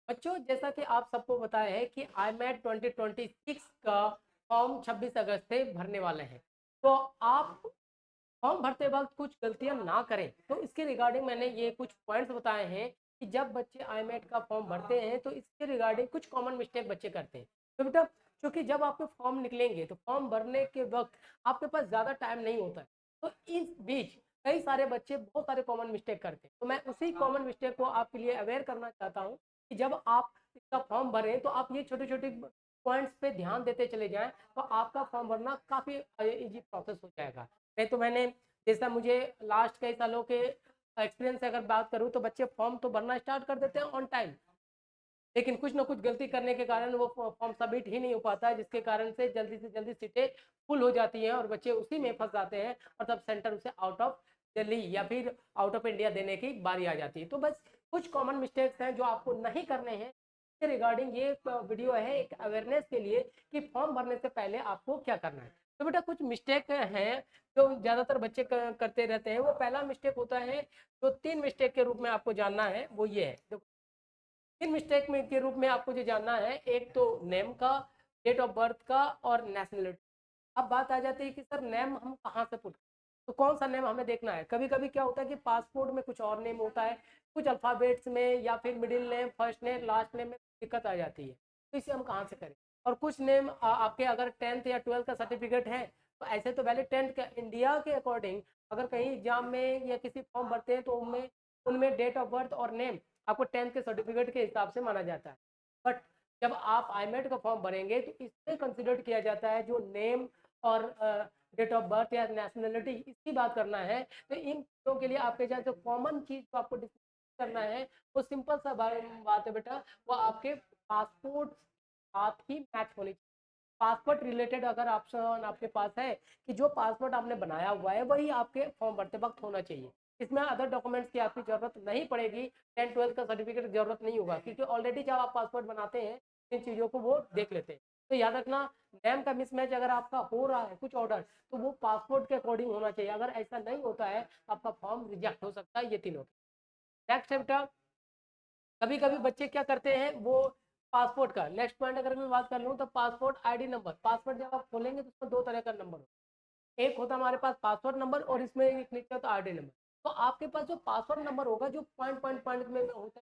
बच्चों, जैसा कि आप सबको पता है कि IMAT 2026 का फॉर्म 26 अगस्त से भरने वाले हैं। तो आप फॉर्म भरते वक्त कुछ गलतियां ना करें, तो इसके रिगार्डिंग मैंने ये कुछ पॉइंट्स बताए हैं कि जब बच्चे IMAT का फॉर्म भरते हैं तो इसके रिगार्डिंग कुछ कॉमन मिस्टेक बच्चे करते हैं। तो बेटा, क्योंकि जब आपके फॉर्म निकलेंगे तो फॉर्म भरने के वक्त आपके पास ज़्यादा टाइम नहीं होता है, तो इस बीच कई सारे बच्चे बहुत सारे कॉमन मिस्टेक करते हैं। तो मैं उसी कॉमन मिस्टेक को आपके लिए अवेयर करना चाहता हूँ कि जब आप इसका फॉर्म भरें तो आप ये छोटे छोटे पॉइंट्स पे ध्यान देते चले जाएं, तो आपका फॉर्म भरना काफ़ी इजी प्रोसेस हो जाएगा। नहीं तो मैंने, जैसा मुझे लास्ट कई सालों के एक्सपीरियंस से अगर बात करूं, तो बच्चे फॉर्म तो भरना स्टार्ट कर देते हैं ऑन टाइम, लेकिन कुछ ना कुछ गलती करने के कारण वो फॉर्म सबमिट ही नहीं हो पाता है, जिसके कारण से जल्दी सीटें फुल हो जाती हैं और बच्चे उसी में फंस जाते हैं, और तब सेंटर उसे आउट ऑफ दिल्ली या फिर आउट ऑफ इंडिया देने की बारी आ जाती है। तो बस कुछ कॉमन मिस्टेक्स हैं जो आपको नहीं करने हैं। इसके रिगार्डिंग ये वीडियो है एक अवेयरनेस के लिए कि फॉर्म भरने से पहले आपको क्या करना है। तो बेटा, कुछ मिस्टेक हैं जो ज़्यादातर बच्चे करते रहते हैं। वो पहला मिस्टेक होता है, जो 3 मिस्टेक के रूप में आपको जानना है, वो ये है। देखो, 3 मिस्टेक में के रूप में आपको जो जानना है, एक तो नेम का, डेट ऑफ बर्थ का और नेशनलिटी। अब बात आ जाती है कि सर नेम हम कहाँ से पुट, तो कौन सा नेम हमें देखना है। कभी कभी क्या होता है कि पासपोर्ट में कुछ और नेम होता है, कुछ अल्फ़ाबेट्स में या फिर middle name, first name, last name में दिक्कत आ जाती है। तो इसे हम कहाँ से करें। और कुछ नेम आपके अगर 10th या 12th का सर्टिफिकेट है, तो ऐसे तो वैलिड 10th का इंडिया के अकॉर्डिंग, अगर कहीं एग्जाम में या किसी फॉर्म भरते हैं तो उनमें उनमें डेट ऑफ बर्थ और नेम आपको 10th के सर्टिफिकेट के हिसाब से माना जाता है। बट जब आप IMAT का फॉर्म भरेंगे तो इससे कंसिडर किया जाता है जो नेम और डेट ऑफ बर्थ या नेशनलिटी, इसकी बात करना है। तो इन चीज़ों के लिए आपके साथ जो कॉमन चीज़ को आपको डिस्कस करना है, वो सिंपल सा बात है बेटा, वो आपके पासपोर्ट साथ ही मैच होनी चाहिए। पासपोर्ट रिलेटेड अगर ऑप्शन आपके पास है कि जो पासपोर्ट आपने बनाया हुआ है वही आपके फॉर्म भरते वक्त होना चाहिए, इसमें अदर डॉक्यूमेंट्स की आपकी जरूरत नहीं पड़ेगी। 10th 12th का सर्टिफिकेट की जरूरत नहीं होगा, क्योंकि ऑलरेडी जब आप पासपोर्ट बनाते हैं इन चीज़ों को वो देख लेते हैं। तो याद रखना, नेम का मिसमैच अगर आपका हो रहा है कुछ ऑर्डर, तो वो पासपोर्ट के अकॉर्डिंग होना चाहिए। अगर ऐसा नहीं होता है तो आपका फॉर्म रिजेक्ट हो सकता है। ये तीनों। नेक्स्ट है बेटा, कभी कभी बच्चे क्या करते हैं, वो पासपोर्ट का नेक्स्ट पॉइंट अगर मैं बात कर लूँ, तो पासपोर्ट ID नंबर, पासपोर्ट जब आप खोलेंगे तो उसमें 2 तरह का नंबर होता है। एक होता है हमारे पास पासपोर्ट नंबर, और इसमें एक नीचे होता है ID नंबर। तो आपके पास जो पासपोर्ट नंबर होगा, जो पॉइंट पॉइंट पॉइंट में होता है,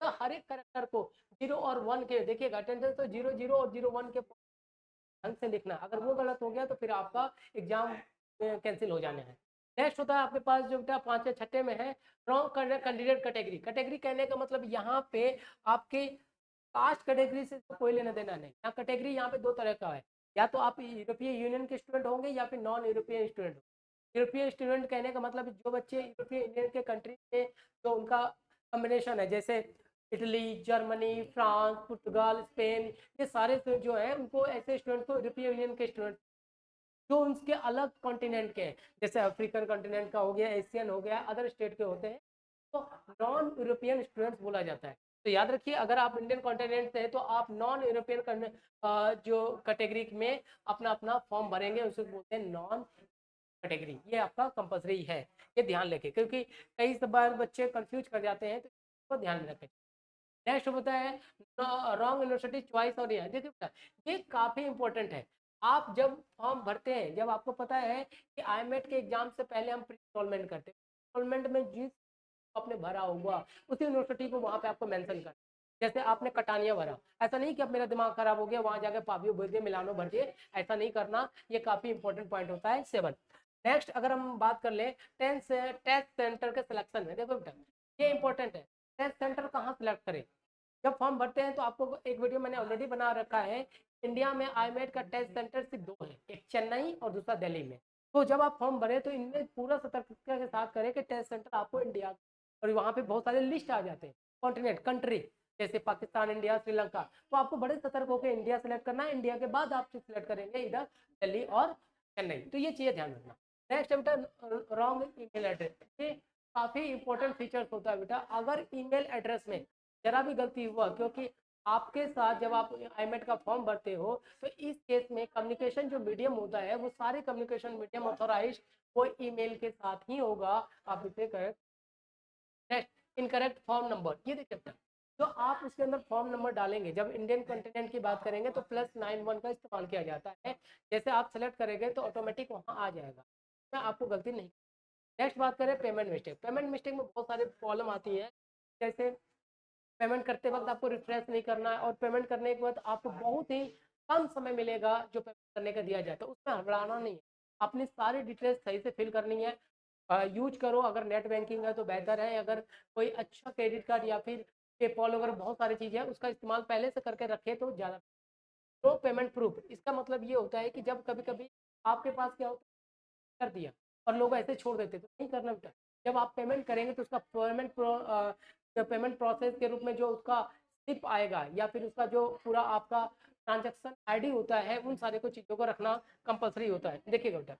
तो हर एक करेक्टर को 0 और 1 के देखिएगा, अटेंडेंस तो 0 0 और 0 1 के ढंग से लिखना। अगर वो गलत हो गया तो फिर आपका एग्जाम कैंसिल हो जाने हैं। नेक्स्ट होता है आपके पास जो बेटा 5 या 6 में है, रॉन्ग कैंडिडेट कैटेगरी। कैटेगरी कहने का मतलब यहाँ पे आपके कास्ट कैटेगरी से तो कोई लेना देना नहीं। यहाँ कैटेगरी यहाँ पे 2 तरह का है, या तो आप यूरोपीय यूनियन के स्टूडेंट होंगे या फिर नॉन यूरोपियन स्टूडेंट। यूरोपीय स्टूडेंट कहने का मतलब जो बच्चे यूरोपीय यूनियन के कंट्री से, जो उनका कॉम्बिनेशन है, जैसे इटली, जर्मनी, फ्रांस, पुर्तगाल, स्पेन, ये सारे जो है उनको, ऐसे स्टूडेंट को यूरोपीय यूनियन के स्टूडेंट। जो उनके अलग कॉन्टिनेंट के हैं, जैसे अफ्रीकन कॉन्टिनेंट का हो गया, एशियन हो गया, अदर स्टेट के होते हैं, तो नॉन यूरोपियन स्टूडेंट्स बोला जाता है। तो याद रखिए, अगर आप इंडियन कॉन्टिनेंट से हैं तो आप नॉन यूरोपियन जो कैटेगरी में अपना अपना फॉर्म भरेंगे, उसे बोलते हैं नॉन कैटेगरी। ये आपका कंपलसरी है, ये ध्यान रखें, क्योंकि कई बार बच्चे कंफ्यूज कर जाते हैं, तो इसको ध्यान में रखें। नेक्स्ट होता है रॉन्ग यूनिवर्सिटी चॉइस। और ये देखिए बेटा, ये काफ़ी इंपॉर्टेंट है। आप जब फॉर्म भरते हैं, जब आपको पता है कि IMAT के एग्जाम से पहले हम प्री इंस्टॉलमेंट करते हैं, इंस्टॉलमेंट में जिस आपने भरा हुआ उसी यूनिवर्सिटी को वहाँ पे आपको मेंशन करना। जैसे आपने कटानिया भरा, ऐसा नहीं कि अब मेरा दिमाग खराब हो गया वहाँ जाकर पाबियो भर दिए, मिलानो भर दिए, ऐसा नहीं करना। ये काफ़ी इंपॉर्टेंट पॉइंट होता है 7। नेक्स्ट अगर हम बात कर लें 10 से टेस्ट सेंटर के सिलेक्शन में, देखो बेटा ये इंपॉर्टेंट है। टेस्ट सेंटर कहाँ सिलेक्ट करें। जब फॉर्म भरते हैं तो आपको एक वीडियो मैंने ऑलरेडी बना रखा है। इंडिया में IMAT का टेस्ट सेंटर सिर्फ 2 है, एक चेन्नई और दूसरा दिल्ली में। तो जब आप फॉर्म भरें तो इनमें पूरा सतर्कता के साथ करें कि टेस्ट सेंटर आपको इंडिया, और वहाँ पे बहुत सारे लिस्ट आ जाते हैं कॉन्टिनेंट कंट्री, जैसे पाकिस्तान, इंडिया, श्रीलंका। तो आपको बड़े सतर्क होकर इंडिया सेलेक्ट करना है। इंडिया के बाद आप सिलेक्ट करेंगे इधर दिल्ली और चेन्नई। तो ये चीज़ें ध्यान रखना। नेक्स्ट है बेटा रॉन्ग ईमेल एड्रेस। ये काफ़ी इंपॉर्टेंट फीचर्स होता है बेटा। अगर ईमेल एड्रेस में जरा भी गलती हुआ, क्योंकि आपके साथ जब आप IMAT का फॉर्म भरते हो तो इस केस में कम्युनिकेशन जो मीडियम होता है, वो सारे कम्युनिकेशन मीडियम ऑथोराइज वो ईमेल के साथ ही होगा। आप इसे correct. Next, incorrect form number. ये देखिए जो आप उसके अंदर फॉर्म नंबर डालेंगे, जब इंडियन कॉन्टिनेंट की बात करेंगे तो +91 का इस्तेमाल किया जाता है। जैसे आप सेलेक्ट करेंगे तो ऑटोमेटिक वहाँ आ जाएगा, इसमें आपको गलती नहीं। नेक्स्ट बात करें पेमेंट मिस्टेक। पेमेंट मिस्टेक में बहुत सारे प्रॉब्लम आती है, जैसे पेमेंट करते वक्त आपको रिफ्रेश नहीं करना है, और पेमेंट करने के बाद आपको बहुत ही कम समय मिलेगा जो पेमेंट करने का दिया जाता है, उसमें हड़बड़ाना नहीं है। अपनी सारी डिटेल्स सही से फिल करनी है। यूज करो, अगर नेट बैंकिंग है तो बेहतर है, अगर कोई अच्छा क्रेडिट कार्ड या फिर पेपॉल वगैरह बहुत सारी चीज़ें हैं उसका इस्तेमाल पहले से करके रखे तो ज़्यादा। तो पेमेंट प्रूफ, इसका मतलब ये होता है कि जब कभी कभी आपके पास क्या होता है, कर दिया और लोग ऐसे छोड़ देते तो नहीं करना बेटा। जब आप पेमेंट करेंगे तो उसका पेमेंट प्रोसेस के रूप में जो उसका स्लिप आएगा या फिर उसका जो पूरा आपका ट्रांजैक्शन आईडी होता है, उन सारे को चीज़ों को रखना कंपलसरी होता है। देखिएगा बेटा,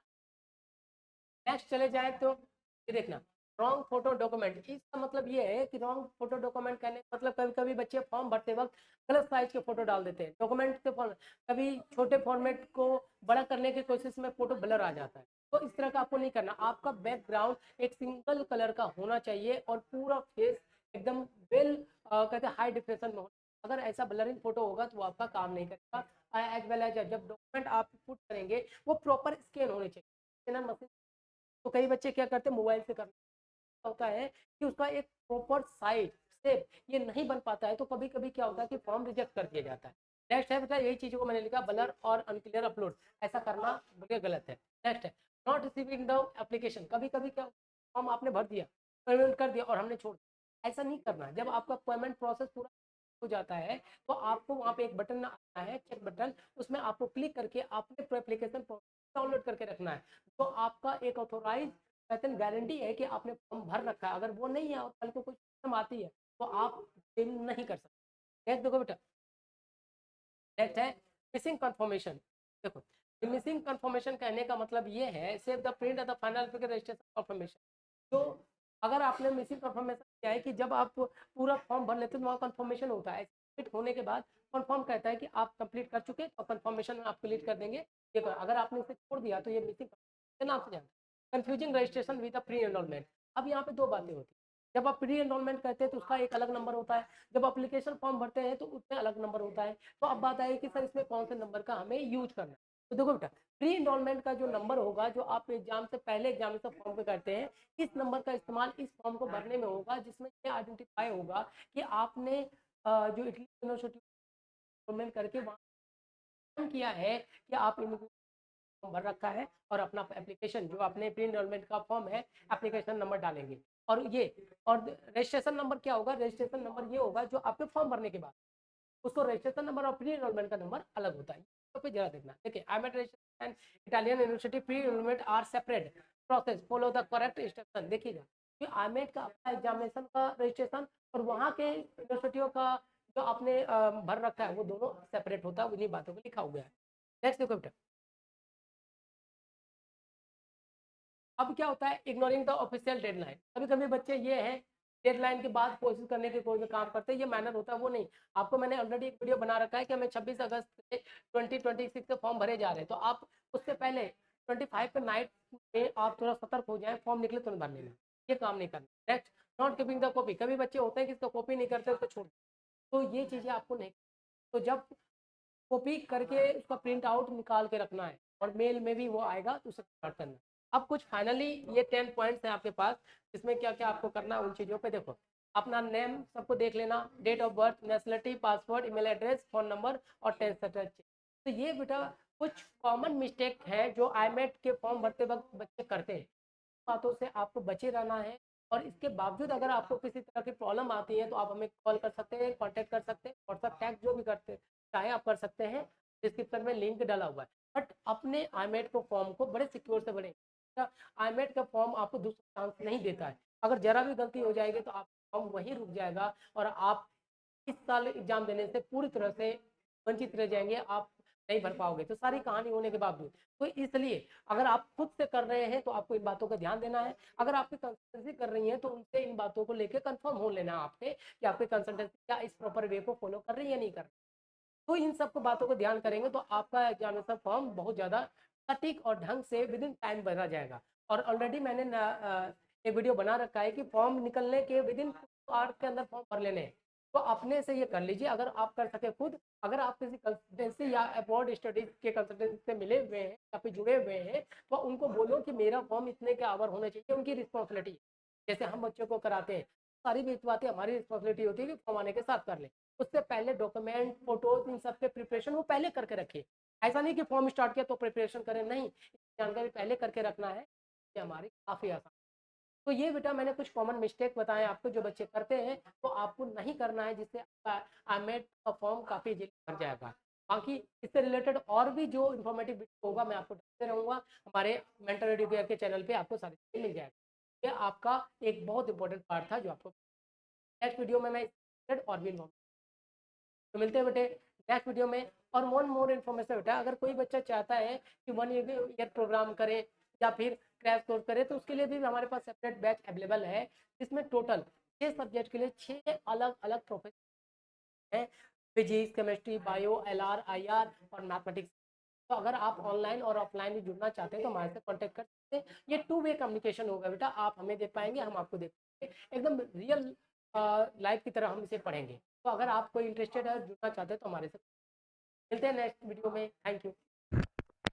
नेक्स्ट चले जाए तो ये देखना, रॉन्ग फोटो डॉक्यूमेंट। इसका मतलब ये है कि रॉन्ग फोटो डॉक्यूमेंट करने का मतलब कभी कभी बच्चे फॉर्म भरते वक्त गलत साइज के फोटो डाल देते हैं डॉक्यूमेंट के फॉर्म, कभी छोटे फॉर्मेट को बड़ा करने की कोशिश में फोटो ब्लर आ जाता है। तो इस तरह का आपको नहीं करना, आपका बैकग्राउंड एक सिंगल कलर का होना चाहिए और पूरा फेस एकदम वेल कहते हैं हाई डिफिनेशन में हो। अगर ऐसा ब्लरिंग फोटो होगा तो वो आपका काम नहीं करेगा। एज वेल एज जब डॉक्यूमेंट आप पुट करेंगे वो प्रॉपर स्कैन होने चाहिए मशीन। तो कई बच्चे क्या करते हैं मोबाइल से करना होता है कि उसका एक प्रॉपर साइज शेप ये नहीं बन पाता है, तो कभी कभी क्या होता है कि फॉर्म रिजेक्ट कर दिया जाता है। नेक्स्ट है बेटा, यही चीज़ों को मैंने लिखा ब्लर और अनक्लियर अपलोड, ऐसा करना बिल्कुल गलत है। नेक्स्ट है नॉट रिसीविंग द एप्लीकेशन। कभी कभी क्या फॉर्म आपने भर दिया, पेमेंट कर दिया और हमने छोड़ दिया, ऐसा नहीं करना। जब आपका पेमेंट प्रोसेस पूरा हो जाता है तो आपको वहाँ पे एक बटन आता है चेक बटन, उसमें आपको क्लिक करके अपने एप्लीकेशन डाउनलोड करके रखना है। तो आपका एक ऑथोराइज कहते हैं गारंटी है कि आपने फॉर्म भर रखा है। अगर वो नहीं है और कल को कोई प्रॉब्लम आती है तो आप क्लेम नहीं कर सकते। नेक्स्ट देखो बेटा, नेक्स्ट है मिसिंग कंफर्मेशन। देखो, मिसिंग कंफर्मेशन कहने का मतलब ये है save the print of the final registration confirmation. तो अगर आपने मिसिंग कंफर्मेशन किया है कि जब आप पूरा फॉर्म भर लेते हैं तो वहाँ कंफर्मेशन होता है, कंप्लीट होने के बाद कंफर्म कहता है कि आप कंप्लीट कर चुके और कंफर्मेशन आप क्लिक कर देंगे। ये अगर आपने इसे छोड़ दिया तो ये मिसिंग कंफर्मेशन नाम से जानते हैं। Confusing registration with pre enrolment. अब यहाँ पे दो बातें होती हैं, जब आप प्री एनरोलमेंट करते हैं तो उसका एक अलग नंबर होता है, जब एप्लीकेशन फॉर्म भरते हैं तो उसमें अलग नंबर होता है। तो अब बात आई कि सर इसमें कौन से नंबर का हमें यूज करना है। तो देखो बेटा, प्री इनरोलमेंट का जो नंबर होगा जो आप एग्जाम से पहले एग्जामिनेशन फॉर्म पे करते हैं, इस नंबर का इस्तेमाल इस फॉर्म को भरने में होगा, जिसमें ये आइडेंटिफाई होगा कि आपने जो इटली यूनिवर्सिटी इनरोलमेंट करके वहाँ किया है कि आप फॉर्म भर रखा है और अपना एप्लीकेशन जो अपने प्री इनरोलमेंट का फॉर्म है एप्लीकेशन नंबर डालेंगे। और ये और रजिस्ट्रेशन नंबर क्या होगा, रजिस्ट्रेशन नंबर ये होगा जो आपके फॉर्म भरने के बाद, उसको रजिस्ट्रेशन नंबर और प्री एनरोलमेंट का नंबर अलग होता है। तो फिर जरा देखना, देखिए IMAT registration and Italian university pre enrolment are separate process follow the correct instruction. देखिएगा कि आईमेट का अपना एग्जामिनेशन का रजिस्ट्रेशन और वहाँ के यूनिवर्सिटियों का जो आपने भर रखा है वो दोनों सेपरेट होता है, उन्हीं बातों को लिखा हुआ है। नेक्स्ट देखो बेटा, अब क्या होता है इग्नोरिंग द ऑफिशियल डेडलाइन। कभी कभी बच्चे ये है डेडलाइन के बाद कोशिश करने की कोई भी काम करते हैं, ये मैनर होता है वो नहीं। आपको मैंने ऑलरेडी एक वीडियो बना रखा है कि हमें 26 अगस्त से 2026 के फॉर्म भरे जा रहे हैं, तो आप उससे पहले 25 के नाइट में आप थोड़ा सतर्क हो जाए, फॉर्म निकले तुरंत भर लेना, ये काम नहीं करना। Next, not keeping the copy. कभी बच्चे होते हैं कि इसका कॉपी नहीं करते उसको छोड़, तो ये चीज़ें आपको नहीं, तो जब कॉपी करके उसका प्रिंट आउट निकाल के रखना है और मेल में भी वो आएगा तो उसे स्टार्ट करना है। अब कुछ फाइनली ये 10 पॉइंट्स हैं आपके पास, जिसमें क्या क्या आपको करना है उन चीज़ों पे देखो। अपना नेम सबको देख लेना, date of birth, nationality, password, email address, phone number और 10th सर्टिफिकेट। तो ये बेटा कुछ कॉमन मिस्टेक है जो आईमेट के फॉर्म भरते वक्त बच्चे करते हैं, बातों से आपको बचे रहना है। और इसके बावजूद अगर आपको किसी तरह की प्रॉब्लम आती है तो आप हमें कॉल कर सकते हैं, कॉन्टैक्ट कर सकते हैं, व्हाट्सअप टैग जो भी करते चाहे आप कर सकते हैं, डिस्क्रिप्शन में लिंक डाला हुआ है। बट अपने आईमेट को फॉर्म को बड़े सिक्योर से भरें। आईमेट का फॉर्म आपको दूसरा चांस नहीं देता है, अगर जरा भी गलती हो जाएगी तो आप फॉर्म वहीं रुक जाएगा और आप इस साल एग्जाम देने से पूरी तरह से वंचित रह जाएंगे, आप नहीं भर पाओगे। तो सारी कहानी होने के बावजूद, तो इसलिए अगर आप खुद से कर रहे हैं तो आपको इन बातों का ध्यान देना है। अगर आपकी कंसल्टेंसी कर रही है तो उनसे इन बातों को लेकर कंफर्म हो लेना आपसे कि आपकी कंसल्टेंसी क्या इस प्रॉपर वे को फॉलो कर रही है या नहीं कर रही। तो इन सब को बातों को ध्यान करेंगे तो आपका एग्जामिनेशन फॉर्म बहुत ज़्यादा सटीक और ढंग से विद इन टाइम भरा जाएगा। और ऑलरेडी मैंने एक वीडियो बना रखा है कि फॉर्म निकलने के विद इन आवर के अंदर फॉर्म भर लेने हैं। तो अपने से ये कर लीजिए अगर आप कर सके खुद। अगर आप किसी कंसल्टेंसी या अब्रॉड स्टडीज के कंसल्टेंसी से मिले हुए हैं या फिर जुड़े हुए हैं, तो उनको बोलो कि मेरा फॉर्म इतने के आवर होने चाहिए, उनकी रिस्पॉन्सिबिलिटी। जैसे हम बच्चों को कराते हैं, सारी बातें हमारी रिस्पॉन्सिबिलिटी होती है कि फॉर्म आने के साथ कर ले। उससे पहले डॉक्यूमेंट, फोटोज, इन सब के प्रिपरेशन वो पहले करके रखिए। ऐसा नहीं कि फॉर्म स्टार्ट किया तो प्रिपरेशन करें, नहीं, जानकारी पहले करके रखना है, ये हमारी काफ़ी आसान। तो ये बेटा मैंने कुछ कॉमन मिस्टेक बताए आपको जो बच्चे करते हैं, तो आपको नहीं करना है, जिससे आईमेट का फॉर्म काफ़ी जल्दी भर जाएगा। बाकी इससे रिलेटेड और भी जो इन्फॉर्मेटिव वीडियो होगा मैं आपको डालते रहूँगा, हमारे मेंटर एडुकेयर के चैनल पे आपको सारी चीज़ें मिल जाएगी। ये आपका एक बहुत इंपॉर्टेंट पार्ट था जो आपको नेक्स्ट वीडियो में मैं और भी तो मिलते हैं बेटे नेक्स्ट वीडियो में। और मोर इन्फॉर्मेशन बेटा, अगर कोई बच्चा चाहता है कि 1 ईयर प्रोग्राम करे या फिर क्रैश कोर्स करे, तो उसके लिए भी हमारे पास सेपरेट बैच अवेलेबल है, जिसमें टोटल 6 सब्जेक्ट के लिए 6 अलग अलग प्रोफेसर हैं, physics, chemistry, bio, LR, IR और मैथमेटिक्स। तो अगर आप ऑनलाइन और ऑफलाइन भी जुड़ना चाहते हैं तो हमारे से कॉन्टेक्ट कर सकते हैं। ये 2 वे कम्युनिकेशन होगा बेटा, आप हमें देख पाएंगे, हम आपको देख पाएंगे, एकदम रियल लाइफ की तरह हम इसे पढ़ेंगे। तो अगर आप कोई इंटरेस्टेड है, जुड़ना चाहते हैं, तो हमारे से मिलते हैं नेक्स्ट वीडियो में। Thank you.